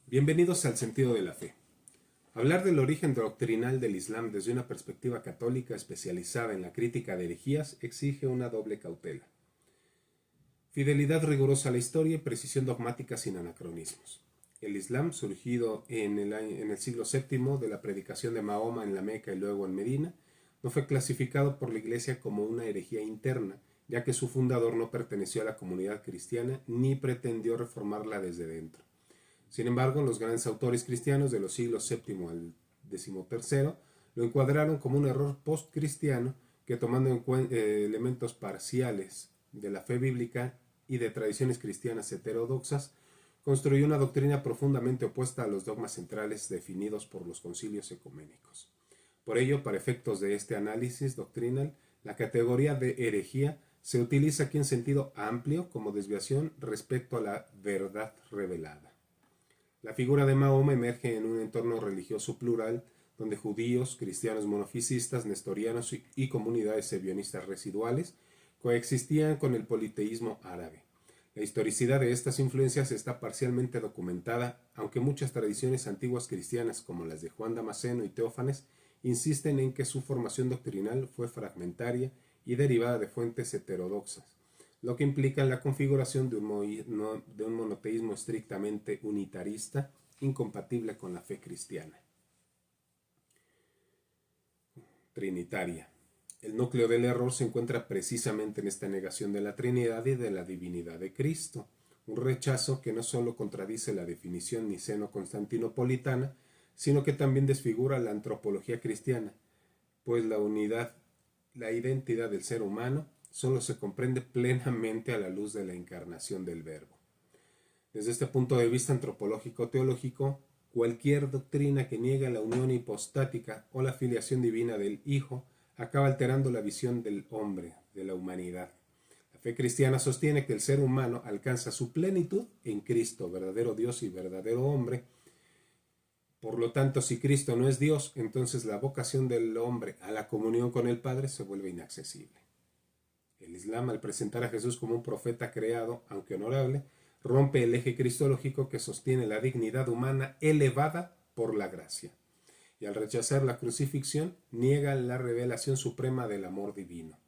Bienvenidos al Sentido de la Fe. Hablar del origen doctrinal del Islam desde una perspectiva católica especializada en la crítica de herejías exige una doble cautela. Fidelidad rigurosa a la historia y precisión dogmática sin anacronismos. El Islam, surgido en el siglo VII de la predicación de Mahoma en la Meca y luego en Medina, no fue clasificado por la Iglesia como una herejía interna, ya que su fundador no perteneció a la comunidad cristiana ni pretendió reformarla desde dentro. Sin embargo, los grandes autores cristianos de los siglos VII al XIII lo encuadraron como un error post-cristiano que, tomando en cuenta elementos parciales de la fe bíblica y de tradiciones cristianas heterodoxas, construyó una doctrina profundamente opuesta a los dogmas centrales definidos por los concilios ecuménicos. Por ello, para efectos de este análisis doctrinal, la categoría de herejía se utiliza aquí en sentido amplio como desviación respecto a la verdad revelada. La figura de Mahoma emerge en un entorno religioso plural donde judíos, cristianos monofisistas, nestorianos y comunidades ebionistas residuales coexistían con el politeísmo árabe. La historicidad de estas influencias está parcialmente documentada, aunque muchas tradiciones antiguas cristianas como las de Juan Damasceno y Teófanes insisten en que su formación doctrinal fue fragmentaria y derivada de fuentes heterodoxas, lo que implica la configuración de un monoteísmo estrictamente unitarista, incompatible con la fe cristiana. Trinitaria. El núcleo del error se encuentra precisamente en esta negación de la Trinidad y de la divinidad de Cristo, un rechazo que no solo contradice la definición niceno-constantinopolitana, sino que también desfigura la antropología cristiana, pues la identidad del ser humano solo se comprende plenamente a la luz de la encarnación del Verbo. Desde este punto de vista antropológico-teológico, cualquier doctrina que niegue la unión hipostática o la filiación divina del Hijo acaba alterando la visión del hombre, de la humanidad. La fe cristiana sostiene que el ser humano alcanza su plenitud en Cristo, verdadero Dios y verdadero hombre. Por lo tanto, si Cristo no es Dios, entonces la vocación del hombre a la comunión con el Padre se vuelve inaccesible. El Islam, al presentar a Jesús como un profeta creado, aunque honorable, rompe el eje cristológico que sostiene la dignidad humana elevada por la gracia. Y al rechazar la crucifixión, niega la revelación suprema del amor divino,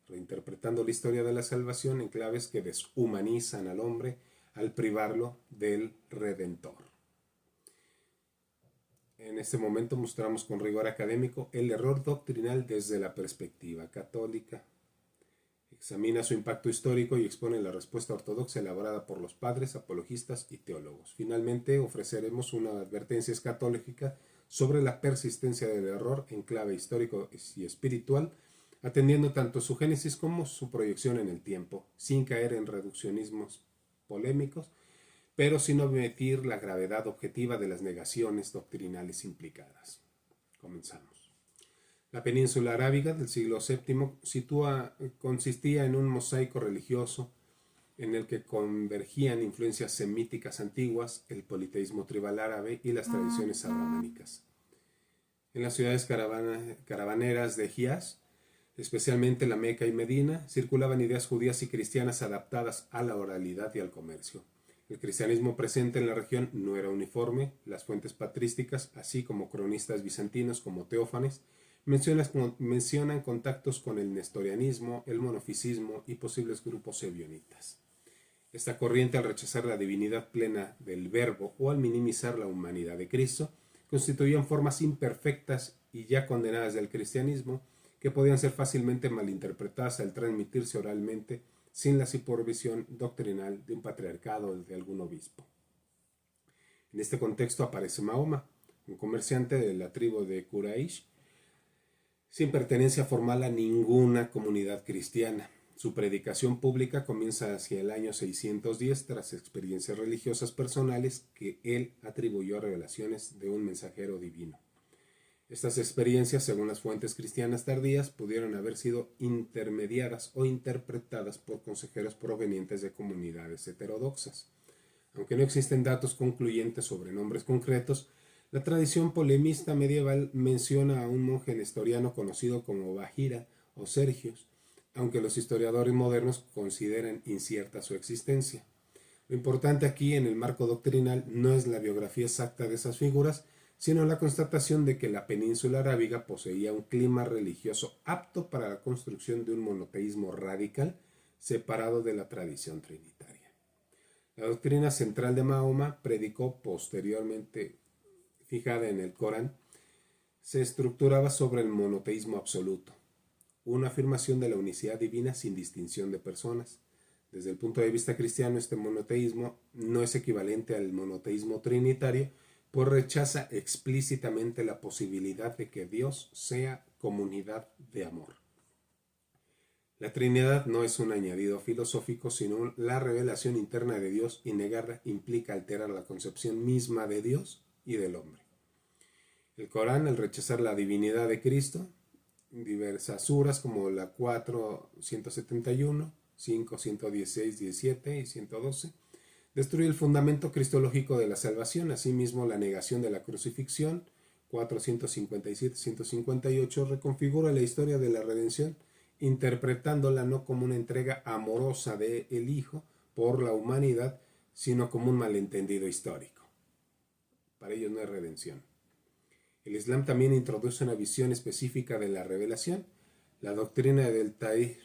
reinterpretando la historia de la salvación en claves que deshumanizan al hombre al privarlo del Redentor. En este momento mostramos con rigor académico el error doctrinal desde la perspectiva católica. Examina su impacto histórico y expone la respuesta ortodoxa elaborada por los padres, apologistas y teólogos. Finalmente, ofreceremos una advertencia escatológica sobre la persistencia del error en clave histórico y espiritual, atendiendo tanto su génesis como su proyección en el tiempo, sin caer en reduccionismos polémicos, pero sin omitir la gravedad objetiva de las negaciones doctrinales implicadas. Comenzamos. La península arábiga del siglo VII consistía en un mosaico religioso en el que convergían influencias semíticas antiguas, el politeísmo tribal árabe y las tradiciones abrahámicas. En las ciudades caravaneras de Hijaz, especialmente la Meca y Medina, circulaban ideas judías y cristianas adaptadas a la oralidad y al comercio. El cristianismo presente en la región no era uniforme. Las fuentes patrísticas, así como cronistas bizantinos como Teófanes, mencionan contactos con el nestorianismo, el monofisismo y posibles grupos ebionitas. Esta corriente, al rechazar la divinidad plena del Verbo o al minimizar la humanidad de Cristo, constituían formas imperfectas y ya condenadas del cristianismo que podían ser fácilmente malinterpretadas al transmitirse oralmente sin la supervisión doctrinal de un patriarcado o de algún obispo. En este contexto aparece Mahoma, un comerciante de la tribu de Quraysh, sin pertenencia formal a ninguna comunidad cristiana. Su predicación pública comienza hacia el año 610 tras experiencias religiosas personales que él atribuyó a revelaciones de un mensajero divino. Estas experiencias, según las fuentes cristianas tardías, pudieron haber sido intermediadas o interpretadas por consejeros provenientes de comunidades heterodoxas. Aunque no existen datos concluyentes sobre nombres concretos, la tradición polemista medieval menciona a un monje nestoriano conocido como Bahira o Sergios, aunque los historiadores modernos consideran incierta su existencia. Lo importante aquí en el marco doctrinal no es la biografía exacta de esas figuras, sino la constatación de que la península arábiga poseía un clima religioso apto para la construcción de un monoteísmo radical separado de la tradición trinitaria. La doctrina central de Mahoma, predicó posteriormente fijada en el Corán, se estructuraba sobre el monoteísmo absoluto, una afirmación de la unicidad divina sin distinción de personas. Desde el punto de vista cristiano, este monoteísmo no es equivalente al monoteísmo trinitario, pues rechaza explícitamente la posibilidad de que Dios sea comunidad de amor. La Trinidad no es un añadido filosófico, sino la revelación interna de Dios, y negarla implica alterar la concepción misma de Dios y del hombre. El Corán, al rechazar la divinidad de Cristo, diversas suras como la 4:171, 5:116, 17 y 112, destruye el fundamento cristológico de la salvación. Asimismo, la negación de la crucifixión, 457-158, reconfigura la historia de la redención, interpretándola no como una entrega amorosa del Hijo por la humanidad, sino como un malentendido histórico. Para ellos no es redención. El Islam también introduce una visión específica de la revelación, la doctrina del Tahrif,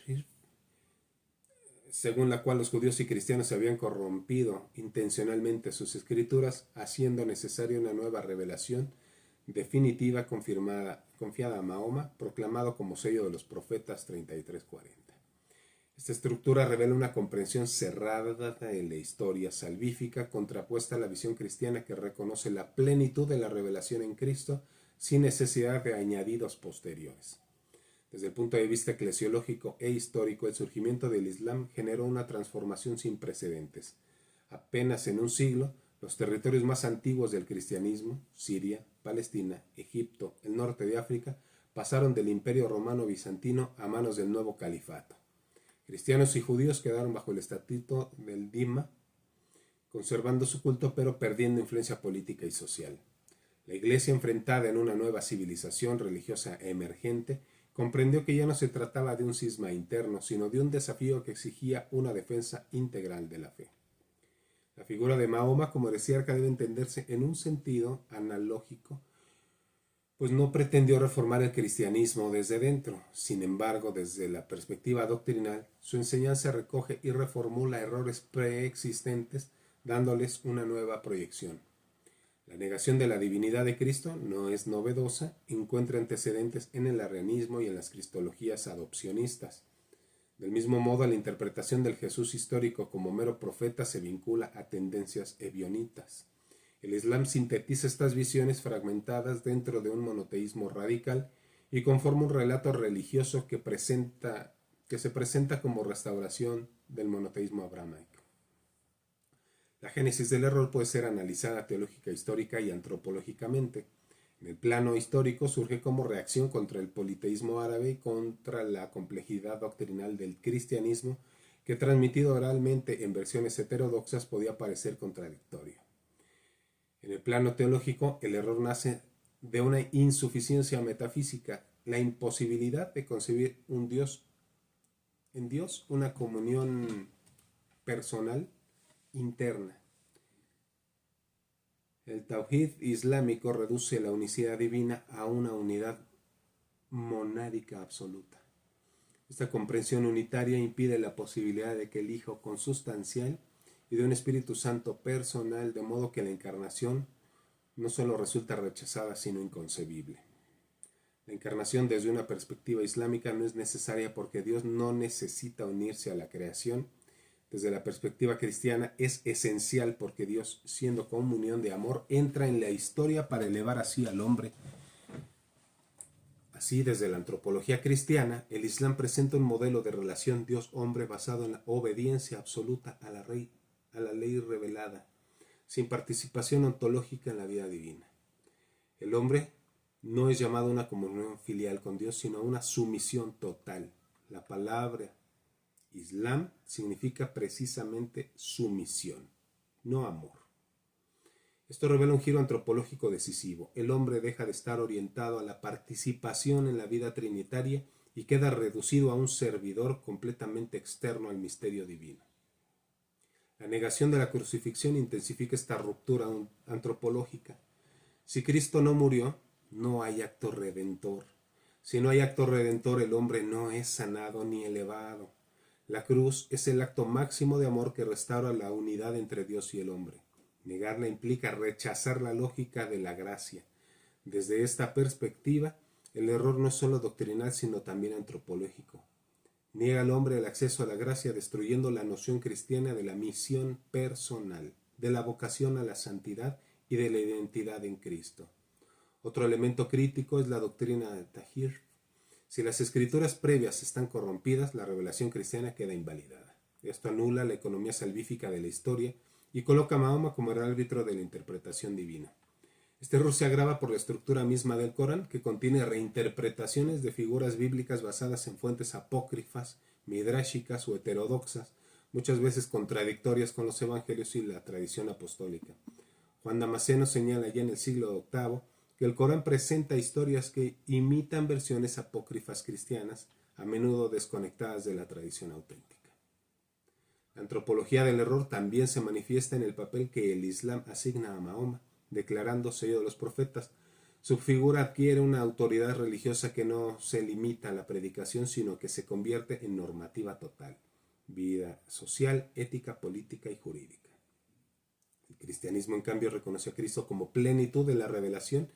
según la cual los judíos y cristianos habían corrompido intencionalmente sus escrituras, haciendo necesaria una nueva revelación definitiva confiada a Mahoma, proclamado como sello de los profetas 33:40. Esta estructura revela una comprensión cerrada de la historia salvífica, contrapuesta a la visión cristiana que reconoce la plenitud de la revelación en Cristo sin necesidad de añadidos posteriores. Desde el punto de vista eclesiológico e histórico, el surgimiento del Islam generó una transformación sin precedentes. Apenas en un siglo, los territorios más antiguos del cristianismo, Siria, Palestina, Egipto, el norte de África, pasaron del Imperio Romano Bizantino a manos del nuevo califato. Cristianos y judíos quedaron bajo el estatuto del Dhimma, conservando su culto pero perdiendo influencia política y social. La Iglesia, enfrentada en una nueva civilización religiosa emergente, comprendió que ya no se trataba de un cisma interno, sino de un desafío que exigía una defensa integral de la fe. La figura de Mahoma como heresiarca debe entenderse en un sentido analógico, pues no pretendió reformar el cristianismo desde dentro. Sin embargo, desde la perspectiva doctrinal, su enseñanza recoge y reformula errores preexistentes, dándoles una nueva proyección. La negación de la divinidad de Cristo no es novedosa, encuentra antecedentes en el arrianismo y en las cristologías adopcionistas. Del mismo modo, la interpretación del Jesús histórico como mero profeta se vincula a tendencias ebionitas. El Islam sintetiza estas visiones fragmentadas dentro de un monoteísmo radical y conforma un relato religioso que se presenta como restauración del monoteísmo abrahamico. La génesis del error puede ser analizada teológica, histórica y antropológicamente. En el plano histórico surge como reacción contra el politeísmo árabe y contra la complejidad doctrinal del cristianismo, que transmitido oralmente en versiones heterodoxas podía parecer contradictorio. En el plano teológico, el error nace de una insuficiencia metafísica, la imposibilidad de concebir en Dios una comunión personal interna. El Tauhid islámico reduce la unicidad divina a una unidad monádica absoluta. Esta comprensión unitaria impide la posibilidad de que el Hijo consustancial y de un Espíritu Santo personal, de modo que la encarnación no solo resulta rechazada, sino inconcebible. La encarnación desde una perspectiva islámica no es necesaria porque Dios no necesita unirse a la creación. Desde la perspectiva cristiana es esencial porque Dios, siendo comunión de amor, entra en la historia para elevar así al hombre. Así, desde la antropología cristiana, el Islam presenta un modelo de relación Dios-hombre basado en la obediencia absoluta a la ley revelada, sin participación ontológica en la vida divina. El hombre no es llamado a una comunión filial con Dios, sino a una sumisión total. La palabra Islam significa precisamente sumisión, no amor. Esto revela un giro antropológico decisivo. El hombre deja de estar orientado a la participación en la vida trinitaria y queda reducido a un servidor completamente externo al misterio divino. La negación de la crucifixión intensifica esta ruptura antropológica. Si Cristo no murió, no hay acto redentor. Si no hay acto redentor, el hombre no es sanado ni elevado. La cruz es el acto máximo de amor que restaura la unidad entre Dios y el hombre. Negarla implica rechazar la lógica de la gracia. Desde esta perspectiva, el error no es solo doctrinal, sino también antropológico. Niega al hombre el acceso a la gracia, destruyendo la noción cristiana de la misión personal, de la vocación a la santidad y de la identidad en Cristo. Otro elemento crítico es la doctrina de Tahir. Si las escrituras previas están corrompidas, la revelación cristiana queda invalidada. Esto anula la economía salvífica de la historia y coloca a Mahoma como el árbitro de la interpretación divina. Este error se agrava por la estructura misma del Corán, que contiene reinterpretaciones de figuras bíblicas basadas en fuentes apócrifas, midráshicas o heterodoxas, muchas veces contradictorias con los evangelios y la tradición apostólica. Juan Damasceno señala ya en el siglo VIII que el Corán presenta historias que imitan versiones apócrifas cristianas, a menudo desconectadas de la tradición auténtica. La antropología del error también se manifiesta en el papel que el Islam asigna a Mahoma, declarando sello de los profetas. Su figura adquiere una autoridad religiosa que no se limita a la predicación, sino que se convierte en normativa total, vida social, ética, política y jurídica. El cristianismo, en cambio, reconoce a Cristo como plenitud de la revelación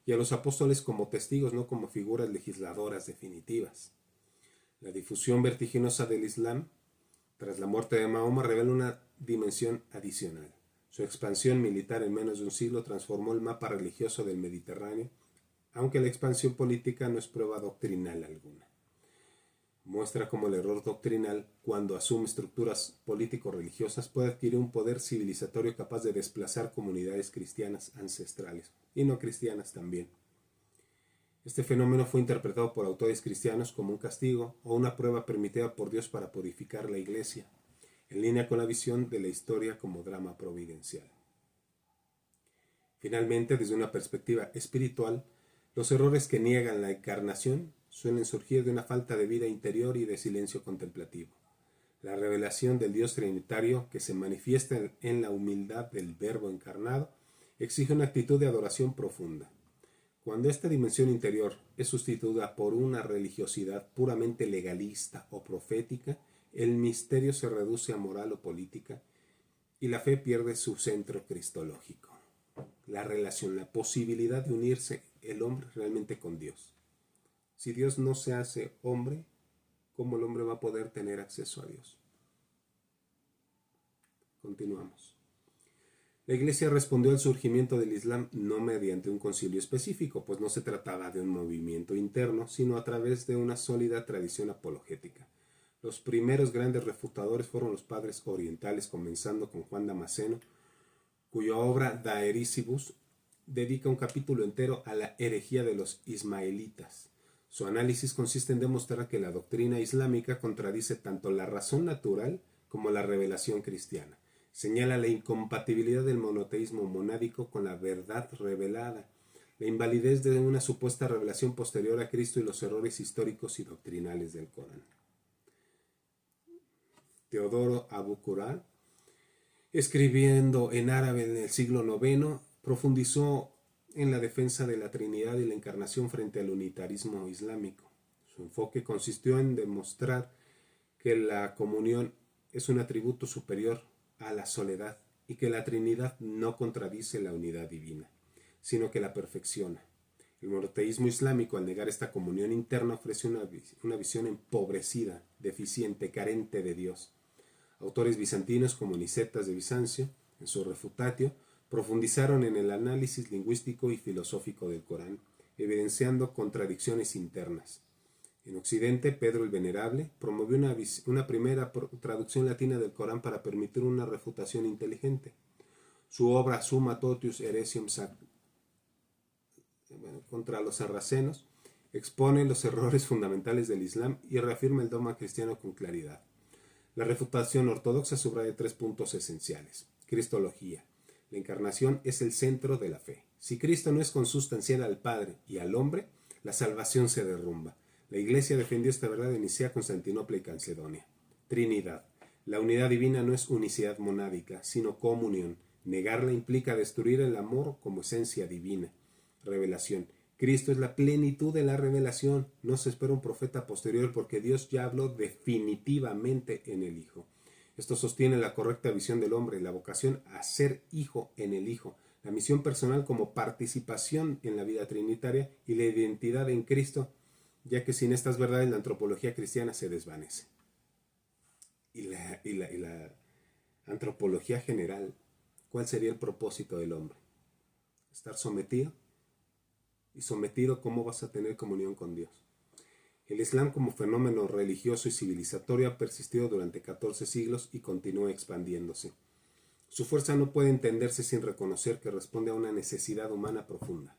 y a los apóstoles como testigos, no como figuras legisladoras definitivas. La difusión vertiginosa del Islam, tras la muerte de Mahoma, revela una dimensión adicional. Su expansión militar en menos de un siglo transformó el mapa religioso del Mediterráneo, aunque la expansión política no es prueba doctrinal alguna. Muestra cómo el error doctrinal, cuando asume estructuras político-religiosas, puede adquirir un poder civilizatorio capaz de desplazar comunidades cristianas ancestrales, y no cristianas también. Este fenómeno fue interpretado por autores cristianos como un castigo o una prueba permitida por Dios para purificar la Iglesia, en línea con la visión de la historia como drama providencial. Finalmente, desde una perspectiva espiritual, los errores que niegan la encarnación suelen surgir de una falta de vida interior y de silencio contemplativo. La revelación del Dios Trinitario, que se manifiesta en la humildad del Verbo encarnado, exige una actitud de adoración profunda. Cuando esta dimensión interior es sustituida por una religiosidad puramente legalista o profética, el misterio se reduce a moral o política y la fe pierde su centro cristológico. La relación, la posibilidad de unirse el hombre realmente con Dios. Si Dios no se hace hombre, ¿cómo el hombre va a poder tener acceso a Dios? Continuamos. La Iglesia respondió al surgimiento del Islam no mediante un concilio específico, pues no se trataba de un movimiento interno, sino a través de una sólida tradición apologética. Los primeros grandes refutadores fueron los padres orientales, comenzando con Juan Damasceno, cuya obra Daerisibus dedica un capítulo entero a la herejía de los ismaelitas. Su análisis consiste en demostrar que la doctrina islámica contradice tanto la razón natural como la revelación cristiana. Señala la incompatibilidad del monoteísmo monádico con la verdad revelada, la invalidez de una supuesta revelación posterior a Cristo y los errores históricos y doctrinales del Corán. Teodoro Abu Qur'an, escribiendo en árabe en el siglo IX, profundizó en la defensa de la Trinidad y la encarnación frente al unitarismo islámico. Su enfoque consistió en demostrar que la comunión es un atributo superior a la soledad y que la Trinidad no contradice la unidad divina, sino que la perfecciona. El monoteísmo islámico, al negar esta comunión interna, ofrece una visión empobrecida, deficiente, carente de Dios. Autores bizantinos como Nicetas de Bizancio, en su Refutatio, profundizaron en el análisis lingüístico y filosófico del Corán, evidenciando contradicciones internas. En Occidente, Pedro el Venerable promovió una primera traducción latina del Corán para permitir una refutación inteligente. Su obra Summa Totius Heresium contra los sarracenos expone los errores fundamentales del Islam y reafirma el dogma cristiano con claridad. La refutación ortodoxa subraya 3 puntos esenciales. Cristología. La encarnación es el centro de la fe. Si Cristo no es consustancial al Padre y al hombre, la salvación se derrumba. La Iglesia defendió esta verdad en Nicea, Constantinopla y Calcedonia. Trinidad. La unidad divina no es unicidad monádica, sino comunión. Negarla implica destruir el amor como esencia divina. Revelación. Cristo es la plenitud de la revelación. No se espera un profeta posterior porque Dios ya habló definitivamente en el Hijo. Esto sostiene la correcta visión del hombre, la vocación a ser hijo en el Hijo, la misión personal como participación en la vida trinitaria y la identidad en Cristo, ya que sin estas verdades la antropología cristiana se desvanece. Y la antropología general, ¿cuál sería el propósito del hombre? Estar sometido. Y sometido, ¿cómo vas a tener comunión con Dios? El Islam como fenómeno religioso y civilizatorio ha persistido durante 14 siglos y continúa expandiéndose. Su fuerza no puede entenderse sin reconocer que responde a una necesidad humana profunda.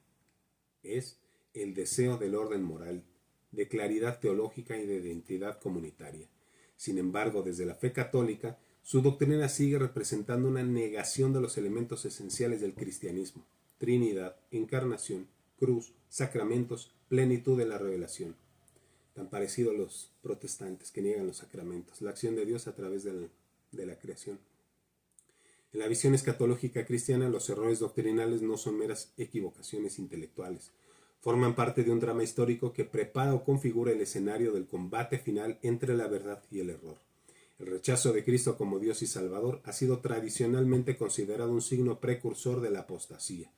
Es el deseo del orden moral, de claridad teológica y de identidad comunitaria. Sin embargo, desde la fe católica, su doctrina sigue representando una negación de los elementos esenciales del cristianismo: Trinidad, encarnación, cruz, sacramentos, plenitud de la revelación. Tan parecido a los protestantes que niegan los sacramentos, la acción de Dios a través de la creación. En la visión escatológica cristiana, los errores doctrinales no son meras equivocaciones intelectuales. Forman parte de un drama histórico que prepara o configura el escenario del combate final entre la verdad y el error. El rechazo de Cristo como Dios y Salvador ha sido tradicionalmente considerado un signo precursor de la apostasía.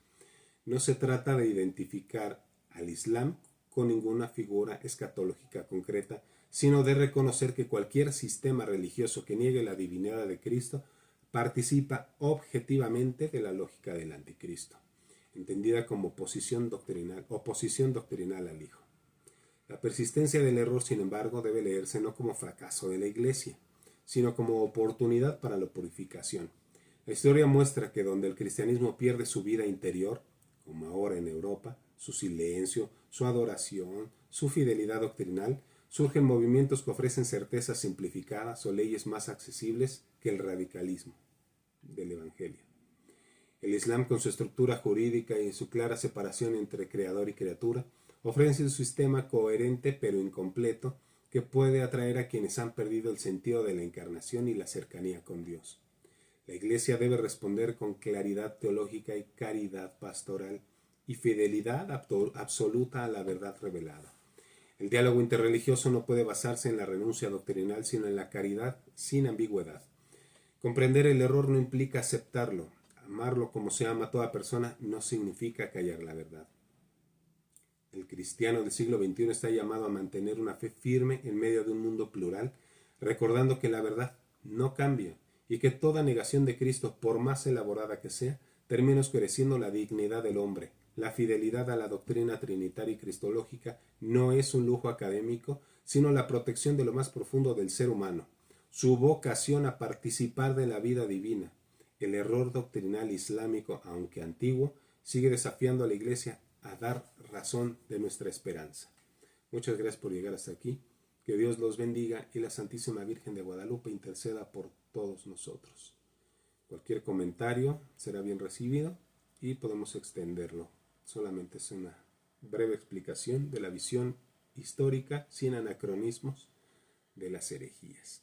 No se trata de identificar al Islam con ninguna figura escatológica concreta, sino de reconocer que cualquier sistema religioso que niegue la divinidad de Cristo participa objetivamente de la lógica del anticristo, entendida como oposición doctrinal al Hijo. La persistencia del error, sin embargo, debe leerse no como fracaso de la Iglesia, sino como oportunidad para la purificación. La historia muestra que donde el cristianismo pierde su vida interior, como ahora en Europa, su silencio, su adoración, su fidelidad doctrinal, surgen movimientos que ofrecen certezas simplificadas o leyes más accesibles que el radicalismo del Evangelio. El Islam, con su estructura jurídica y su clara separación entre creador y criatura, ofrece un sistema coherente pero incompleto que puede atraer a quienes han perdido el sentido de la encarnación y la cercanía con Dios. La Iglesia debe responder con claridad teológica y caridad pastoral y fidelidad absoluta a la verdad revelada. El diálogo interreligioso no puede basarse en la renuncia doctrinal, sino en la caridad sin ambigüedad. Comprender el error no implica aceptarlo. Amarlo como se ama a toda persona no significa callar la verdad. El cristiano del siglo XXI está llamado a mantener una fe firme en medio de un mundo plural, recordando que la verdad no cambia y que toda negación de Cristo, por más elaborada que sea, termina oscureciendo la dignidad del hombre. La fidelidad a la doctrina trinitaria y cristológica no es un lujo académico, sino la protección de lo más profundo del ser humano, su vocación a participar de la vida divina. El error doctrinal islámico, aunque antiguo, sigue desafiando a la Iglesia a dar razón de nuestra esperanza. Muchas gracias por llegar hasta aquí. Que Dios los bendiga y la Santísima Virgen de Guadalupe interceda por todos nosotros. Cualquier comentario será bien recibido y podemos extenderlo. Solamente es una breve explicación de la visión histórica, sin anacronismos, de las herejías.